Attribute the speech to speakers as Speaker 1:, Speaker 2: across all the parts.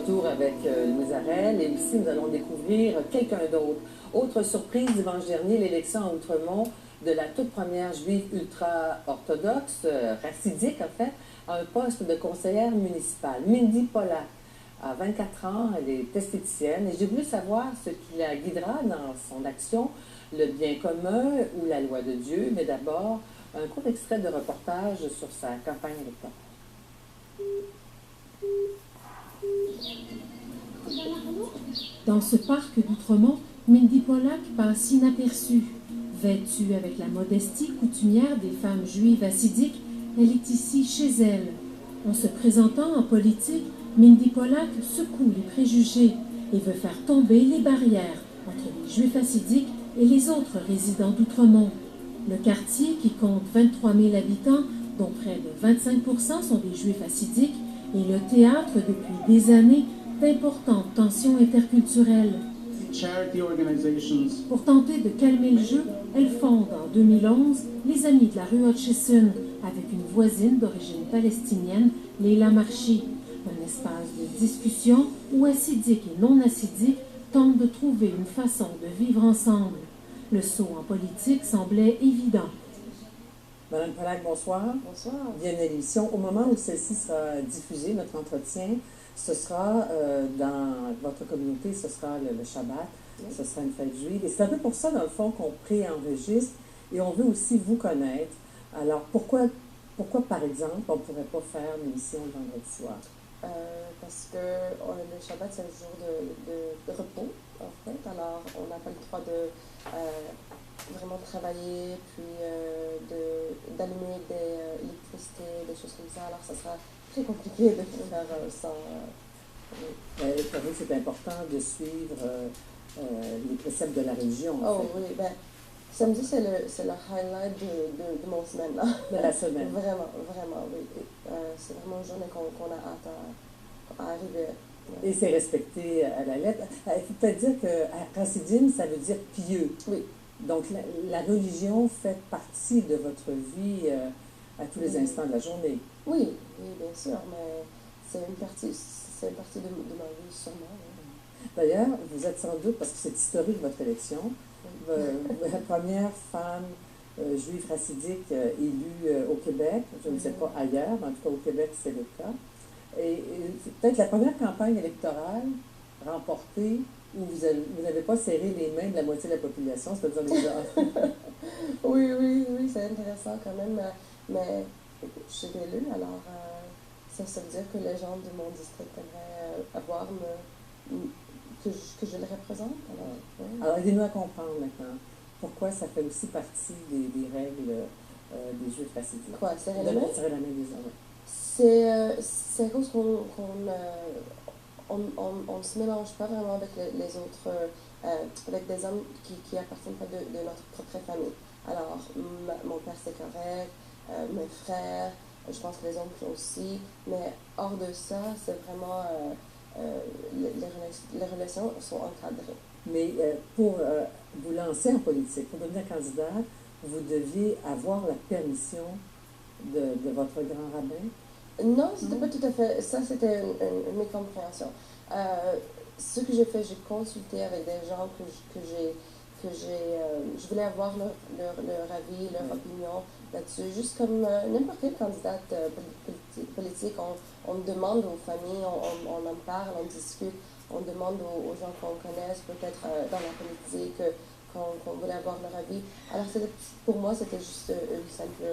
Speaker 1: retour avec Louise-Arel et ici nous allons découvrir quelqu'un d'autre. Autre surprise dimanche dernier, l'élection à Outremont de la toute première juive ultra-orthodoxe, racidique en fait, à un poste de conseillère municipale. Mindy Pollack a 24 ans, elle est esthéticienne et j'ai voulu savoir ce qui la guidera dans son action, le bien commun ou la loi de Dieu, mais d'abord un court extrait de reportage sur sa campagne électorale.
Speaker 2: Dans ce parc d'Outremont, Mindy Pollack passe inaperçue. Vêtue avec la modestie coutumière des femmes juives hassidiques, elle est ici chez elle. En se présentant en politique, Mindy Pollack secoue les préjugés et veut faire tomber les barrières entre les juifs hassidiques et les autres résidents d'Outremont. Le quartier, qui compte 23 000 habitants, dont près de 25% sont des juifs hassidiques, est le théâtre depuis des années d'importantes tensions interculturelles. Pour tenter de calmer le jeu, elle fonde en 2011 les Amis de la rue Hutchison avec une voisine d'origine palestinienne, Leila Marchi. Un espace de discussion où hassidiques et non hassidiques tentent de trouver une façon de vivre ensemble. Le saut en politique semblait évident.
Speaker 1: Madame Pollack, bonsoir.
Speaker 3: Bonsoir.
Speaker 1: Bienvenue à l'émission. Au moment où celle-ci sera diffusée, notre entretien, ce sera dans votre communauté, ce sera le Shabbat, oui. Ce sera une fête juive. Et c'est un peu pour ça, dans le fond, qu'on préenregistre et on veut aussi vous connaître. Alors, pourquoi par exemple, on ne pourrait pas faire une émission le vendredi soir?
Speaker 3: Parce que le Shabbat, c'est le jour de repos, en fait. Alors, on n'a pas le droit de vraiment travailler, puis d'allumer des électricités, des choses comme ça. Alors, ça sera très compliqué de faire sans...
Speaker 1: Vous savez que c'est important de suivre les préceptes de la religion.
Speaker 3: Oh oui, ben, samedi, c'est le highlight de mon semaine, là.
Speaker 1: De la semaine.
Speaker 3: Vraiment, vraiment, oui. C'est vraiment une journée qu'on a hâte à arriver. Ouais.
Speaker 1: Et c'est respecté à la lettre. Il faut peut-être dire que Hasidim, ça veut dire pieux.
Speaker 3: Oui.
Speaker 1: Donc, la religion fait partie de votre vie à tous les instants de la journée.
Speaker 3: Oui, oui, bien sûr, mais c'est une partie de ma vie, sûrement. Oui.
Speaker 1: D'ailleurs, vous êtes sans doute, parce que c'est historique votre élection, la première femme juive racidique élue au Québec, je ne sais pas ailleurs, mais en tout cas au Québec, c'est le cas. Et c'est peut-être la première campagne électorale remportée où vous n'avez pas serré les mains de la moitié de la population, c'est-à-dire les gens.
Speaker 3: Oui, c'est intéressant quand même, mais je suis élue, alors ça veut dire que les gens de mon district aimeraient avoir que je les représente. Alors, oui.
Speaker 1: Alors aidez-nous à comprendre maintenant pourquoi ça fait aussi partie des règles des Juifs racidiques.
Speaker 3: Quoi, serrer la main?
Speaker 1: Serrer la main des hommes.
Speaker 3: C'est à cause qu'on ne se mélange pas vraiment avec les autres, avec des hommes qui appartiennent pas de notre propre famille. Alors, mon père c'est correct, mes frères, je pense que les oncles aussi, mais hors de ça, c'est vraiment, les relations sont encadrées.
Speaker 1: Mais pour vous lancer en politique, pour devenir candidat, vous deviez avoir la permission de votre grand rabbin?
Speaker 3: Non, c'était pas tout à fait. Ça, c'était une mécompréhension. Ce que j'ai fait, j'ai consulté avec des gens je voulais avoir leur avis, leur opinion là-dessus. Juste comme n'importe quelle candidate politique, on demande aux familles, on en parle, on discute, on demande aux gens qu'on connaisse, peut-être dans la politique, qu'on voulait avoir leur avis. Alors pour moi, c'était juste une simple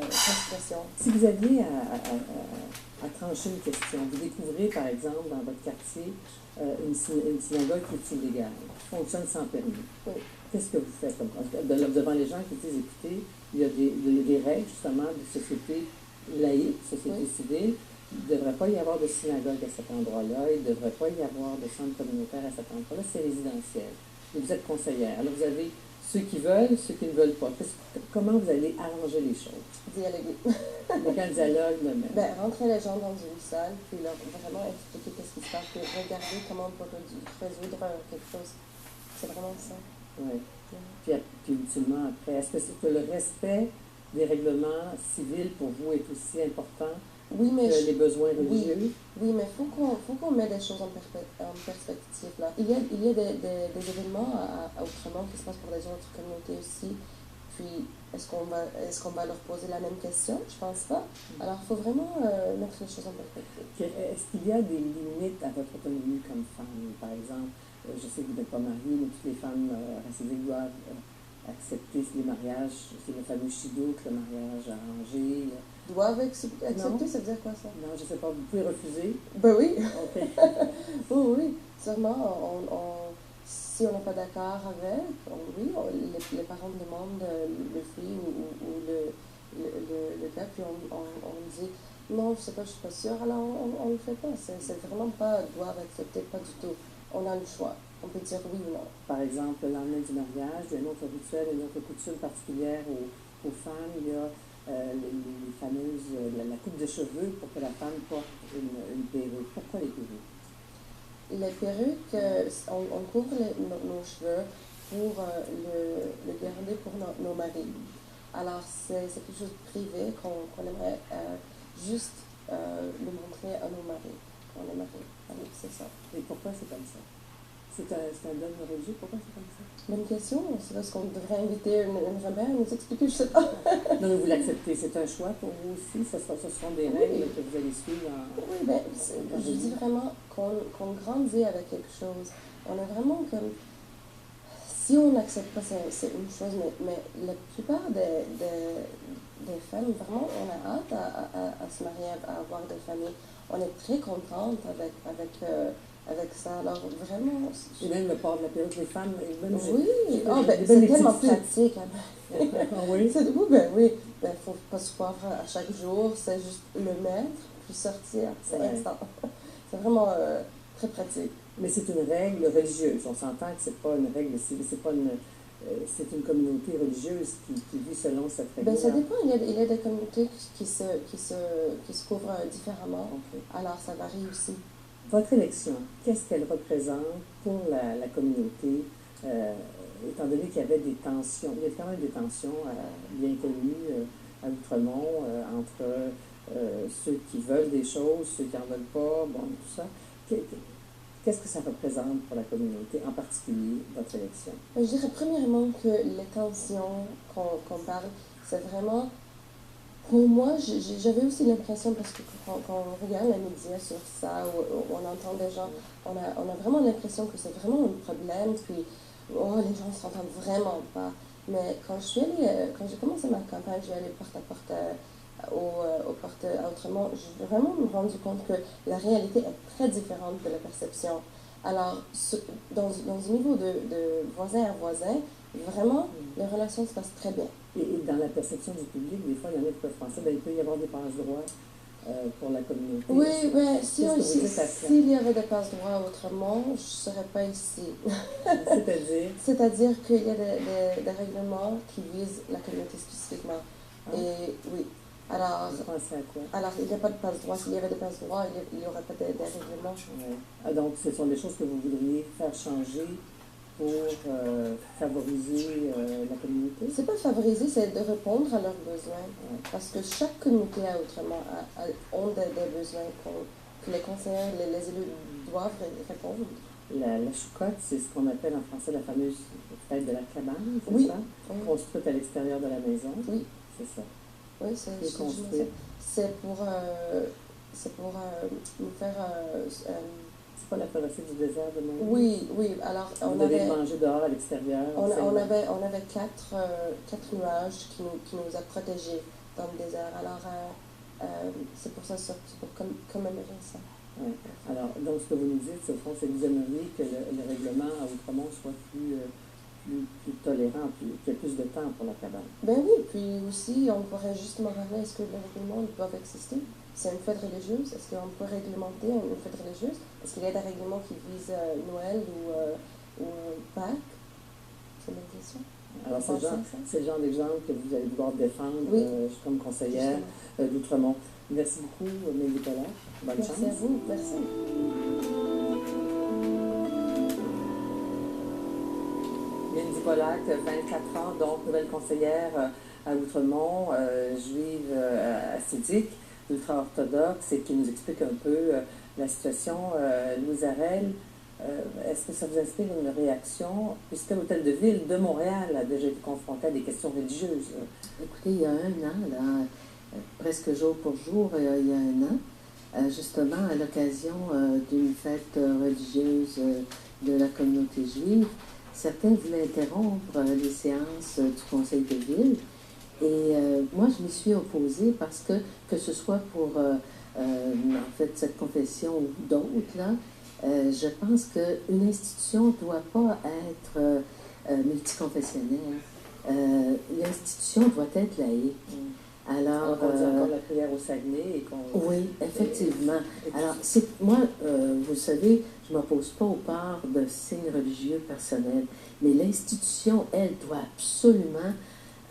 Speaker 3: consultation.
Speaker 1: Si vous aviez à trancher une question, vous découvrez par exemple dans votre quartier une synagogue qui est illégale, qui fonctionne sans permis.
Speaker 3: Oui.
Speaker 1: Qu'est-ce que vous faites devant les gens qui disent, écoutez, il y a des règles justement de société laïque, société civile. Il ne devrait pas y avoir de synagogue à cet endroit-là, il ne devrait pas y avoir de centre communautaire à cet endroit-là, c'est résidentiel. Et vous êtes conseillère. Alors vous avez ceux qui veulent, ceux qui ne veulent pas. Comment vous allez arranger les choses?
Speaker 3: Dialoguer.
Speaker 1: Aucun dialogue,
Speaker 3: mais rentrer les gens dans une salle, puis leur vraiment expliquer qu'est-ce qui se passe, puis regarder comment on peut résoudre quelque chose. C'est vraiment ça.
Speaker 1: Oui. Puis ultimement, après, est-ce que le respect des règlements civils pour vous est aussi important
Speaker 3: Oui, mais
Speaker 1: que les besoins religieux.
Speaker 3: Oui, mais faut qu'on mette des choses en perspective, là. Il y a des événements à Outremont qui se passent pour des autres communautés aussi. Puis, est-ce qu'on va leur poser la même question? Je pense pas. Alors, il faut vraiment mettre les choses en perspective.
Speaker 1: Est-ce qu'il y a des limites à votre autonomie comme femme? Par exemple, je sais que vous n'êtes pas mariée, mais toutes les femmes racisées doivent accepter les mariages. C'est le fameux chidouk, le mariage arrangé.
Speaker 3: Doivent accepter, ça veut dire quoi ça?
Speaker 1: Non, je ne sais pas, vous pouvez refuser?
Speaker 3: Ben oui.
Speaker 1: OK.
Speaker 3: Oui, sûrement. Si on n'est pas d'accord avec, les parents demandent le fille ou le gars, puis on dit non, je sais pas, je suis pas sûre, alors on le fait pas. C'est vraiment pas doivent accepter, pas du tout. On a le choix. On peut dire oui ou non.
Speaker 1: Par exemple, le lendemain du mariage, il y a un autre rituel, une autre coutume particulière aux femmes. Il y a les fameuses, la coupe de cheveux pour que la femme porte une perruque. Pourquoi les perruques?
Speaker 3: Les perruques, on couvre nos cheveux pour le garder pour nos maris. Alors, c'est quelque chose de privé qu'on aimerait juste le montrer à nos maris. On est mariés. Alors, c'est ça.
Speaker 1: Et pourquoi c'est comme ça? C'est un dogme religieux, pourquoi c'est comme ça?
Speaker 3: Bonne question. C'est parce qu'on devrait inviter une grand-mère à nous expliquer, je sais pas.
Speaker 1: Non, mais vous l'acceptez, c'est un choix pour vous aussi? Ce sont des règles que vous allez suivre
Speaker 3: Oui, ben, je dis vraiment qu'on grandit avec quelque chose. On est vraiment comme... Si on n'accepte pas, c'est une chose, mais la plupart des femmes, vraiment, on a hâte à se marier, à avoir des familles. On est très contente avec ça. Alors, vraiment...
Speaker 1: Et même le port de la perruque des femmes. Même
Speaker 3: oui, c'est tellement pratique.
Speaker 1: Ah oui?
Speaker 3: Oui. Ben, faut pas se coiffer à chaque jour. C'est juste le mettre, puis sortir. C'est instant. C'est vraiment très pratique.
Speaker 1: Mais c'est une règle religieuse. On s'entend que c'est pas une règle, c'est une communauté religieuse qui vit selon cette règle.
Speaker 3: Ben, ça dépend. Il y a des communautés qui se couvrent différemment.
Speaker 1: Okay.
Speaker 3: Alors, ça varie aussi.
Speaker 1: Votre élection, qu'est-ce qu'elle représente pour la communauté, étant donné qu'il y avait des tensions, il y a quand même des tensions bien connues à Outremont entre ceux qui veulent des choses, ceux qui n'en veulent pas, bon, tout ça. Qu'est-ce que ça représente pour la communauté, en particulier votre élection?
Speaker 3: Je dirais premièrement que les tensions qu'on parle, c'est vraiment... Pour moi, j'avais aussi l'impression, parce que quand on regarde les médias sur ça, ou on entend des gens, on a vraiment l'impression que c'est vraiment un problème, puis les gens ne s'entendent vraiment pas. Mais quand j'ai commencé ma campagne, je suis allée porte à porte aux portes à Outremont, j'ai vraiment me rendu compte que la réalité est très différente de la perception. Alors, dans un niveau de voisin à voisin, vraiment, les relations se passent très bien.
Speaker 1: Et dans la perception du public, des fois, il y en a qui peuvent penser qu'il peut y avoir des passe-droits pour la communauté.
Speaker 3: Oui, mais s'il y avait des passe-droits autrement, je ne serais pas ici.
Speaker 1: C'est-à-dire?
Speaker 3: C'est-à-dire qu'il y a des règlements qui visent la communauté spécifiquement. Ah. Et oui. Alors,
Speaker 1: vous pensez à quoi?
Speaker 3: Alors, il n'y a pas de passe-droit. S'il y avait des passe-droits, il n'y aurait pas des règlements.
Speaker 1: Ouais. Ah, donc, ce sont des choses que vous voudriez faire changer pour favoriser la communauté?
Speaker 3: C'est pas favoriser, c'est de répondre à leurs besoins. Ouais. Parce que chaque communauté a autrement ont des besoins que les conseillers, les élus doivent répondre.
Speaker 1: La choucroute, c'est ce qu'on appelle en français la fameuse fête de la cabane, c'est
Speaker 3: oui.
Speaker 1: ça? Oui. Construite à l'extérieur de la maison.
Speaker 3: Oui.
Speaker 1: C'est ça.
Speaker 3: Oui, c'est construit. C'est pour nous faire...
Speaker 1: c'est pas la traversée du désert de Moïse?
Speaker 3: Oui. Alors,
Speaker 1: on devait manger dehors à l'extérieur.
Speaker 3: On avait quatre nuages qui nous a protégés dans le désert. Alors, c'est pour ça, c'est pour commémorer ça.
Speaker 1: Ouais. Alors, donc, ce que vous nous dites, c'est que vous aimeriez que le règlement à Outremont soit plus tolérant, qu'il y ait plus de temps pour la cabane.
Speaker 3: Ben oui, puis aussi, on pourrait justement rappeler, est-ce que les règlements doivent exister? C'est une fête religieuse. Est-ce qu'on peut réglementer une fête religieuse? Est-ce qu'il y a des règlements qui visent Noël ou Pâques? C'est une bonne question.
Speaker 1: Alors, c'est le genre d'exemple que vous allez vouloir défendre comme conseillère d'Outremont. Merci beaucoup, Mindy Pollack. Bonne chance.
Speaker 3: Merci à vous. Merci.
Speaker 1: Mindy Pollack, 24 ans, donc nouvelle conseillère à Outremont, juive hassidique. ultra-orthodoxe et qui nous explique un peu la situation. Louise Arel, est-ce que ça vous inspire une réaction, puisque l'Hôtel de Ville de Montréal a déjà été confronté à des questions religieuses?
Speaker 4: Écoutez, il y a un an, là, presque jour pour jour, il y a un an, justement à l'occasion d'une fête religieuse de la communauté juive, certains voulaient interrompre les séances du Conseil de Ville. Et moi, je m'y suis opposée parce que ce soit pour en fait cette confession ou d'autres, là, je pense qu'une institution ne doit pas être multiconfessionnelle. L'institution doit être laïque. Alors,
Speaker 1: on dit encore la prière au Saguenay et qu'on...
Speaker 4: Oui, effectivement. Alors, moi, vous savez, je ne m'oppose pas au port de signes religieux personnels, mais l'institution, elle, doit absolument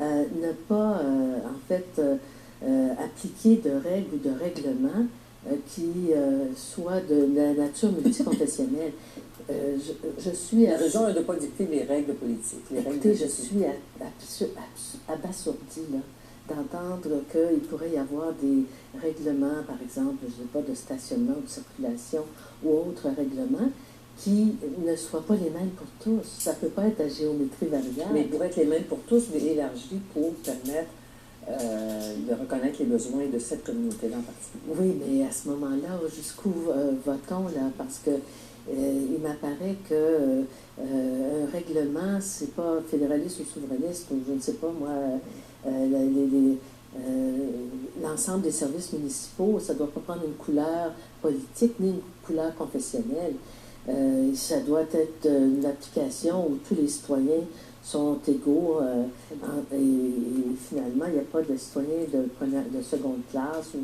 Speaker 4: ne pas, en fait, appliquer de règles ou de règlements qui soient de la nature multiconfessionnelle. Je suis...
Speaker 1: La raison est de ne pas dicter les règles politiques.
Speaker 4: Écoutez, je suis abasourdie, là, d'entendre qu'il pourrait y avoir des règlements, par exemple, je ne sais pas, de stationnement ou de circulation ou autres règlements qui ne soient pas les mêmes pour tous. Ça ne peut pas être à géométrie variable.
Speaker 1: Mais ils pourraient être les mêmes pour tous, mais élargis pour permettre de reconnaître les besoins de cette communauté-là en particulier.
Speaker 4: Oui, mais à ce moment-là, jusqu'où va-t-on, là? Parce que il m'apparaît que un règlement, c'est pas fédéraliste ou souverainiste, ou je ne sais pas, moi, l'ensemble des services municipaux, ça ne doit pas prendre une couleur politique ni une couleur confessionnelle. Ça doit être une application où tous les citoyens sont égaux et finalement, il n'y a pas de citoyens de seconde classe ou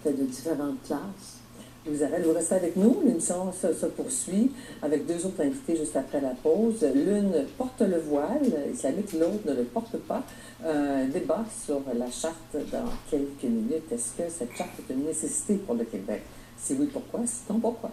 Speaker 4: de différentes classes.
Speaker 1: Louise Arel, vous restez avec nous. L'émission se poursuit avec deux autres invités juste après la pause. L'une porte le voile islamique, l'autre ne le porte pas. Un débat sur la charte dans quelques minutes. Est-ce que cette charte est une nécessité pour le Québec? Si oui, pourquoi? Sinon, pourquoi?